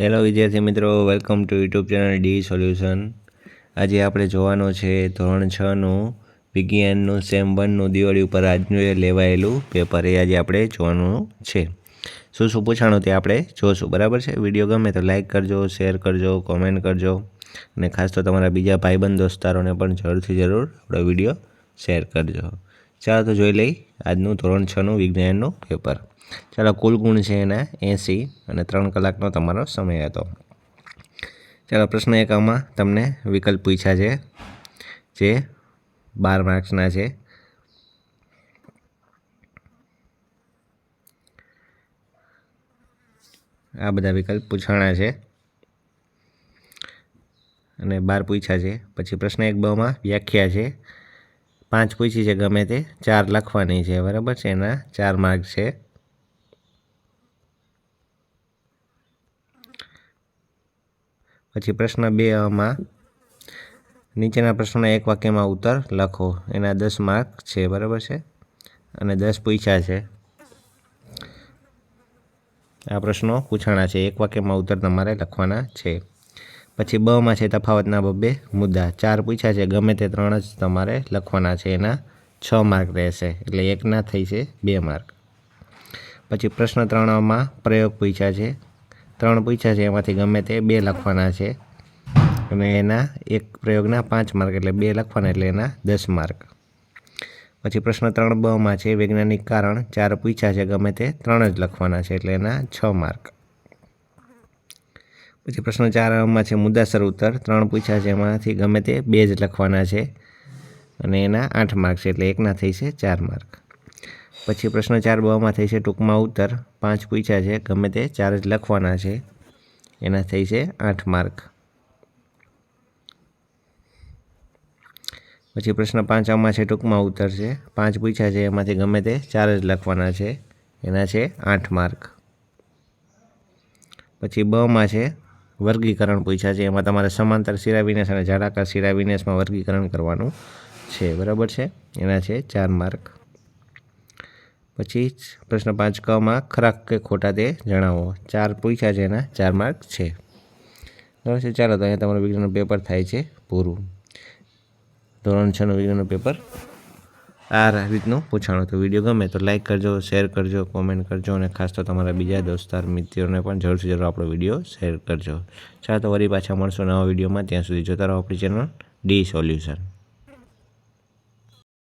Hello વિદ્યાર્થી મિત્રો, welcome to YouTube channel D solution. આજે આપણે જોવાનો છે ધોરણ 6નું વિજ્ઞાનનું સેમ 1નું દિવાળી ઉપર આજનું એ લેવાયેલું પેપર એ આજે આપણે જોવાનું છે। શું શું પૂછાણું તે આપણે જોશું, બરાબર છે। વિડીયો ગમે તો લાઇક કરજો, શેર કરજો, કોમેન્ટ કરજો અને ખાસ તો તમારા બીજા ભાઈબંધ દોસ્તારોને પણ જરૂરથી જરૂર આપણો વિડીયો શેર કરજો। ચાલો તો જોઈ લઈ આજનું ધોરણ 6નું વિજ્ઞાનનું પેપર। ચાલો, કુલ ગુણ છે એના 80 અને 3 કલાકનો તમારો સમય હતો। ચાલો, પ્રશ્ન 1માં તમને વિકલ્પ પૂછ્યા છે જે 12 માર્ક્સના છે। આ બધા વિકલ્પ પૂછાણા છે અને 12 પૂછ્યા છે। પછી પ્રશ્ન 1બમાં વ્યાખ્યા છે, 5 પૂછી છે, ગમે તે 4 લખવાની છે, બરાબર છે। એના 4 માર્ક છે। પછી પ્રશ્ન 2માં નીચેના પ્રશ્નોના એક વાક્યમાં ઉત્તર લખો, એના 10 માર્ક છે, બરાબર છે, અને 10 પૂછ્યા છે। આ પ્રશ્નો પૂછાણા છે, એક વાક્યમાં ઉત્તર તમારે લખવાના છે। પછી બમાં છે તફાવતના બબ્બે મુદ્દા, 4 પૂછ્યા છે, ગમે તે 3 જ તમારે લખવાના છે, એના 6 માર્ક રહેશે, એટલે એકના થઈ છે 2 માર્ક। પછી પ્રશ્ન 3માં પ્રયોગ પૂછ્યા છે, 3 પૂછ્યા છે, એમાંથી ગમે તે 2 લખવાના છે અને એના એક પ્રયોગના 5 માર્ક, એટલે 2 લખવાના, એટલે એના 10 માર્ક। પછી પ્રશ્ન 3બમાં છે વૈજ્ઞાનિક કારણ, 4 પૂછ્યા છે, ગમે તે 3 જ લખવાના છે, એટલે એના 6 માર્ક। પછી પ્રશ્ન 4માં છે મુદ્દાસર ઉત્તર, 3 પૂછ્યા છે, એમાંથી ગમે તે 2 જ લખવાના છે અને એના 8 માર્ક છે, એટલે એકના થઈ છે 4 માર્ક। પછી પ્રશ્ન 4બમાં થઈ છે ટૂંકમાં ઉત્તર, 5 પૂછ્યા છે, ગમે તે 4 જ લખવાના છે, એના થઈ છે 8 માર્ક। પછી પ્રશ્ન 5માં છે ટૂંકમાં ઉત્તર છે, 5 પૂછ્યા છે, એમાંથી ગમે તે 4 જ લખવાના છે, એના છે 8 માર્ક। પછી બમાં છે વર્ગીકરણ પૂછ્યા છે, એમાં તમારે સમાંતર શિરાવિન્યાસ અને જાડાકાર શિરાવિન્યાસમાં વર્ગીકરણ કરવાનું છે, બરાબર છે, એના છે 4 માર્ક। પછી પ્રશ્ન 5કમાં ખરા કે ખોટા તે જણાવો, 4 પૂછ્યા છે, એના 4 માર્ક છે, બરાબર છે। ચાલો, તો અહીંયા તમારું વિજ્ઞાનનું પેપર થાય છે પૂરું। ધોરણ 6નું વિજ્ઞાનનું પેપર આ રીતનું પૂછાણું। તો વિડીયો ગમે તો લાઇક કરજો, શેર કરજો, કોમેન્ટ કરજો અને ખાસ તો તમારા બીજા દોસ્તાર મિત્રોને પણ જરૂરથી જરૂર આપણો વિડીયો શેર કરજો। ચાલો, તો વળી પાછા મળશું નવા વિડીયોમાં, ત્યાં સુધી જોતા રહો આપણી ચેનલ ડી સોલ્યુશન।